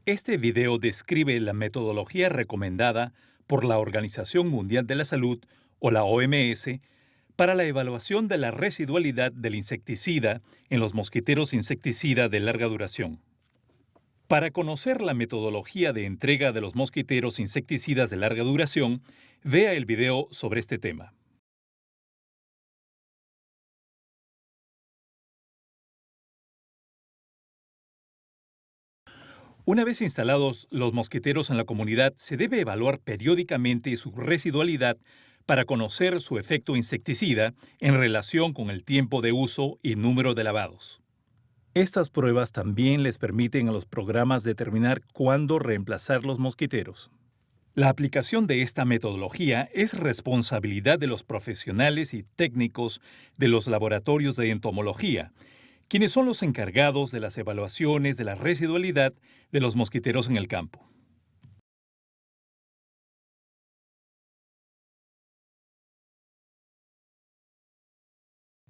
Este video describe la metodología recomendada por la Organización Mundial de la Salud, o la OMS, para la evaluación de la residualidad del insecticida en los mosquiteros insecticida de larga duración. Para conocer la metodología de entrega de los mosquiteros insecticidas de larga duración, vea el video sobre este tema. Una vez instalados los mosquiteros en la comunidad, se debe evaluar periódicamente su residualidad para conocer su efecto insecticida en relación con el tiempo de uso y número de lavados. Estas pruebas también les permiten a los programas determinar cuándo reemplazar los mosquiteros. La aplicación de esta metodología es responsabilidad de los profesionales y técnicos de los laboratorios de entomología, quienes son los encargados de las evaluaciones de la residualidad de los mosquiteros en el campo.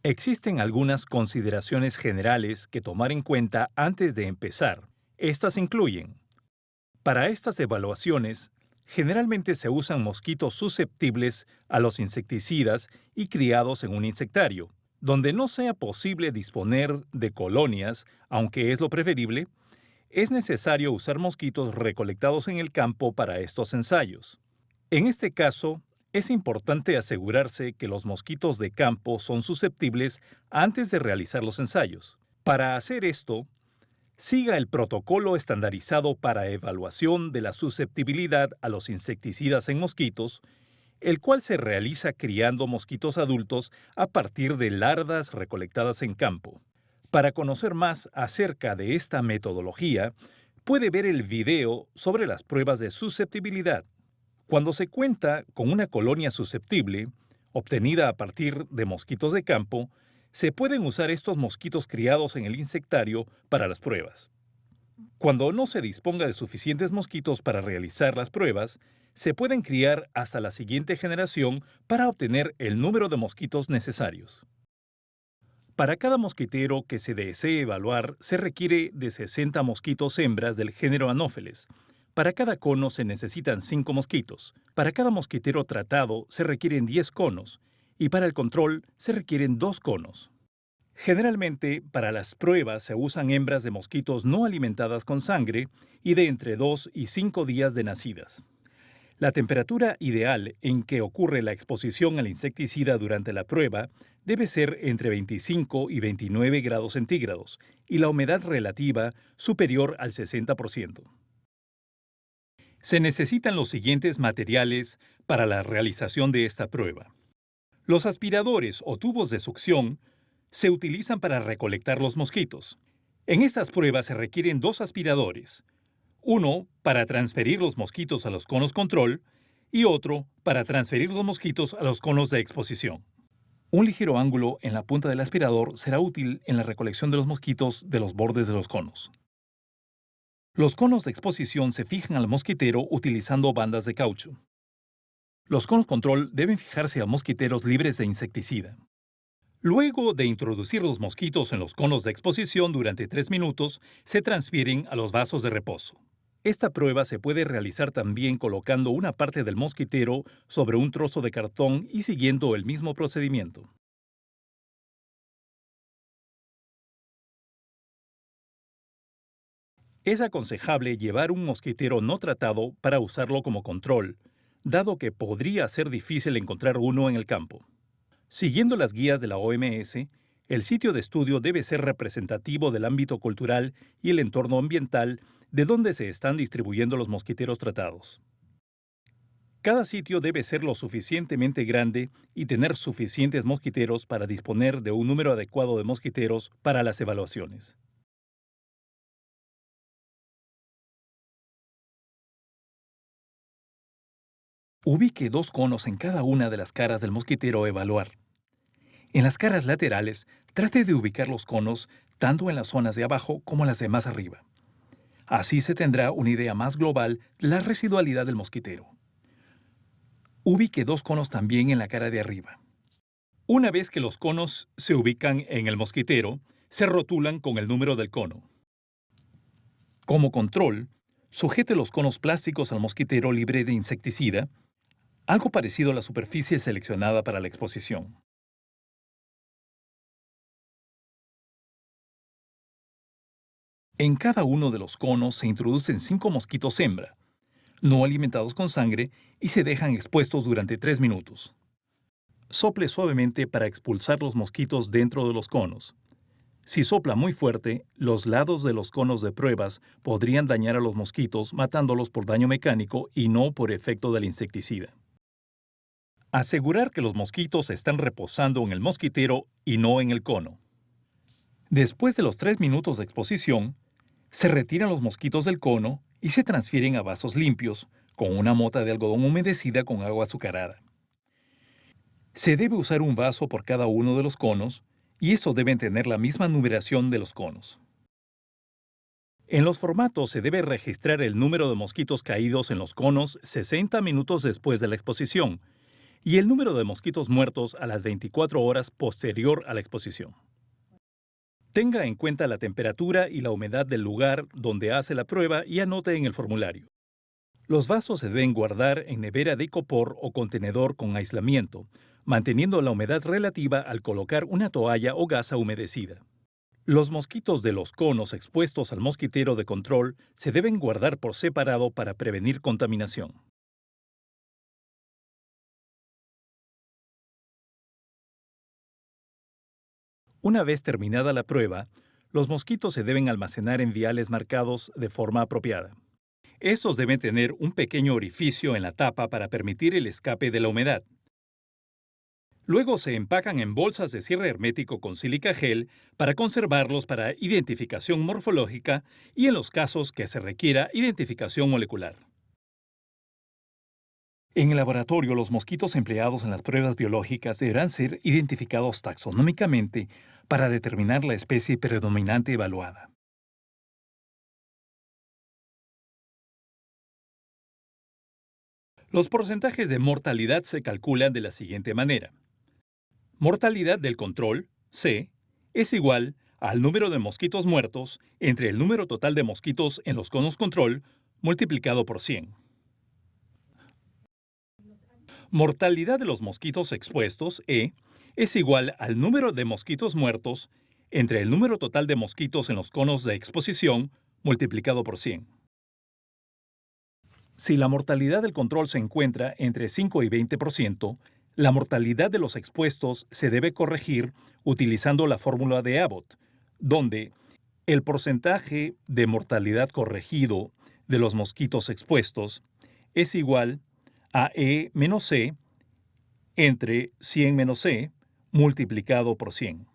Existen algunas consideraciones generales que tomar en cuenta antes de empezar. Estas incluyen: para estas evaluaciones, generalmente se usan mosquitos susceptibles a los insecticidas y criados en un insectario. Donde no sea posible disponer de colonias, aunque es lo preferible, es necesario usar mosquitos recolectados en el campo para estos ensayos. En este caso, es importante asegurarse que los mosquitos de campo son susceptibles antes de realizar los ensayos. Para hacer esto, siga el protocolo estandarizado para evaluación de la susceptibilidad a los insecticidas en mosquitos, el cual se realiza criando mosquitos adultos a partir de larvas recolectadas en campo. Para conocer más acerca de esta metodología, puede ver el video sobre las pruebas de susceptibilidad. Cuando se cuenta con una colonia susceptible, obtenida a partir de mosquitos de campo, se pueden usar estos mosquitos criados en el insectario para las pruebas. Cuando no se disponga de suficientes mosquitos para realizar las pruebas, se pueden criar hasta la siguiente generación para obtener el número de mosquitos necesarios. Para cada mosquitero que se desee evaluar, se requiere de 60 mosquitos hembras del género Anopheles. Para cada cono se necesitan 5 mosquitos. Para cada mosquitero tratado se requieren 10 conos, y para el control se requieren 2 conos. Generalmente, para las pruebas se usan hembras de mosquitos no alimentadas con sangre y de entre 2 y 5 días de nacidas. La temperatura ideal en que ocurre la exposición al insecticida durante la prueba debe ser entre 25 y 29 grados centígrados y la humedad relativa superior al 60%. Se necesitan los siguientes materiales para la realización de esta prueba. Los aspiradores o tubos de succión se utilizan para recolectar los mosquitos. En estas pruebas se requieren 2 aspiradores, uno para transferir los mosquitos a los conos control y otro para transferir los mosquitos a los conos de exposición. Un ligero ángulo en la punta del aspirador será útil en la recolección de los mosquitos de los bordes de los conos. Los conos de exposición se fijan al mosquitero utilizando bandas de caucho. Los conos control deben fijarse a mosquiteros libres de insecticida. Luego de introducir los mosquitos en los conos de exposición durante 3 minutos, se transfieren a los vasos de reposo. Esta prueba se puede realizar también colocando una parte del mosquitero sobre un trozo de cartón y siguiendo el mismo procedimiento. Es aconsejable llevar un mosquitero no tratado para usarlo como control, dado que podría ser difícil encontrar uno en el campo. Siguiendo las guías de la OMS, el sitio de estudio debe ser representativo del ámbito cultural y el entorno ambiental de donde se están distribuyendo los mosquiteros tratados. Cada sitio debe ser lo suficientemente grande y tener suficientes mosquiteros para disponer de un número adecuado de mosquiteros para las evaluaciones. Ubique 2 conos en cada una de las caras del mosquitero a evaluar. En las caras laterales, trate de ubicar los conos tanto en las zonas de abajo como en las de más arriba. Así se tendrá una idea más global de la residualidad del mosquitero. Ubique 2 conos también en la cara de arriba. Una vez que los conos se ubican en el mosquitero, se rotulan con el número del cono. Como control, Sujete los conos plásticos al mosquitero libre de insecticida, algo parecido a la superficie seleccionada para la exposición. En cada uno de los conos se introducen 5 mosquitos hembra, no alimentados con sangre, y se dejan expuestos durante 3 minutos. Sople suavemente para expulsar los mosquitos dentro de los conos. Si sopla muy fuerte, los lados de los conos de pruebas podrían dañar a los mosquitos matándolos por daño mecánico y no por efecto del insecticida. Asegurar que los mosquitos están reposando en el mosquitero y no en el cono. Después de los 3 minutos de exposición, se retiran los mosquitos del cono y se transfieren a vasos limpios con una mota de algodón humedecida con agua azucarada. Se debe usar un vaso por cada uno de los conos y estos deben tener la misma numeración de los conos. En los formatos se debe registrar el número de mosquitos caídos en los conos 60 minutos después de la exposición y el número de mosquitos muertos a las 24 horas posterior a la exposición. Tenga en cuenta la temperatura y la humedad del lugar donde hace la prueba y anote en el formulario. Los vasos se deben guardar en nevera de icopor o contenedor con aislamiento, manteniendo la humedad relativa al colocar una toalla o gasa humedecida. Los mosquitos de los conos expuestos al mosquitero de control se deben guardar por separado para prevenir contaminación. Una vez terminada la prueba, los mosquitos se deben almacenar en viales marcados de forma apropiada. Estos deben tener un pequeño orificio en la tapa para permitir el escape de la humedad. Luego se empacan en bolsas de cierre hermético con sílica gel para conservarlos para identificación morfológica y en los casos que se requiera identificación molecular. En el laboratorio, los mosquitos empleados en las pruebas biológicas deberán ser identificados taxonómicamente para determinar la especie predominante evaluada. Los porcentajes de mortalidad se calculan de la siguiente manera. Mortalidad del control, C, es igual al número de mosquitos muertos entre el número total de mosquitos en los conos control multiplicado por 100. Mortalidad de los mosquitos expuestos, E, es igual al número de mosquitos muertos entre el número total de mosquitos en los conos de exposición multiplicado por 100. Si la mortalidad del control se encuentra entre 5 y 20%, la mortalidad de los expuestos se debe corregir utilizando la fórmula de Abbott, donde el porcentaje de mortalidad corregido de los mosquitos expuestos es igual a E menos C entre 100 menos C multiplicado por 100.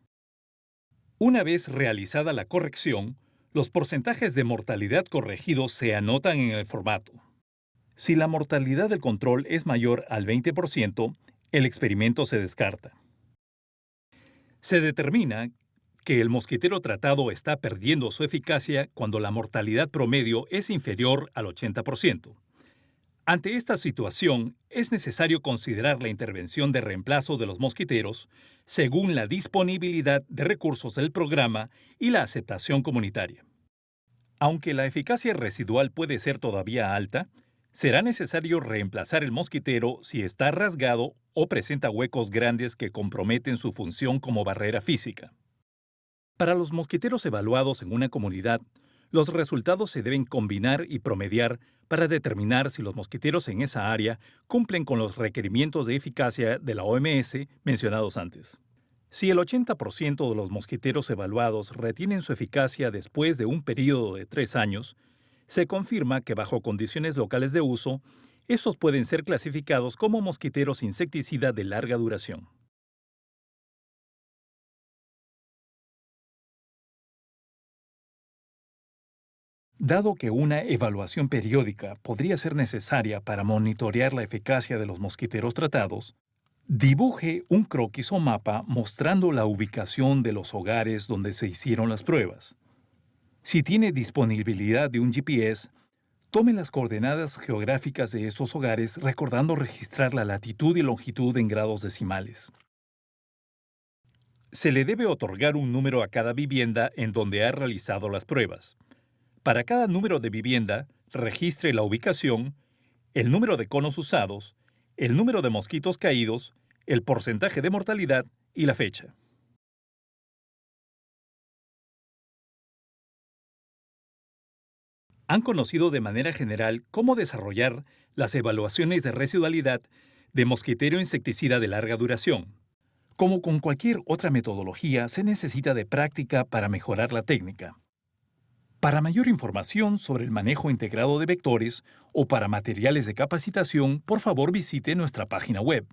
Una vez realizada la corrección, los porcentajes de mortalidad corregidos se anotan en el formato. Si la mortalidad del control es mayor al 20%, el experimento se descarta. Se determina que el mosquitero tratado está perdiendo su eficacia cuando la mortalidad promedio es inferior al 80%. Ante esta situación, es necesario considerar la intervención de reemplazo de los mosquiteros según la disponibilidad de recursos del programa y la aceptación comunitaria. Aunque la eficacia residual puede ser todavía alta, será necesario reemplazar el mosquitero si está rasgado o presenta huecos grandes que comprometen su función como barrera física. Para los mosquiteros evaluados en una comunidad, los resultados se deben combinar y promediar para determinar si los mosquiteros en esa área cumplen con los requerimientos de eficacia de la OMS mencionados antes. Si el 80% de los mosquiteros evaluados retienen su eficacia después de un periodo de 3 años, se confirma que bajo condiciones locales de uso, estos pueden ser clasificados como mosquiteros insecticida de larga duración. Dado que una evaluación periódica podría ser necesaria para monitorear la eficacia de los mosquiteros tratados, dibuje un croquis o mapa mostrando la ubicación de los hogares donde se hicieron las pruebas. Si tiene disponibilidad de un GPS, tome las coordenadas geográficas de estos hogares recordando registrar la latitud y longitud en grados decimales. Se le debe otorgar un número a cada vivienda en donde ha realizado las pruebas. Para cada número de vivienda, registre la ubicación, el número de conos usados, el número de mosquitos caídos, el porcentaje de mortalidad y la fecha. ¿Han conocido de manera general cómo desarrollar las evaluaciones de residualidad de mosquitero insecticida de larga duración? Como con cualquier otra metodología, se necesita de práctica para mejorar la técnica. Para mayor información sobre el manejo integrado de vectores o para materiales de capacitación, por favor visite nuestra página web.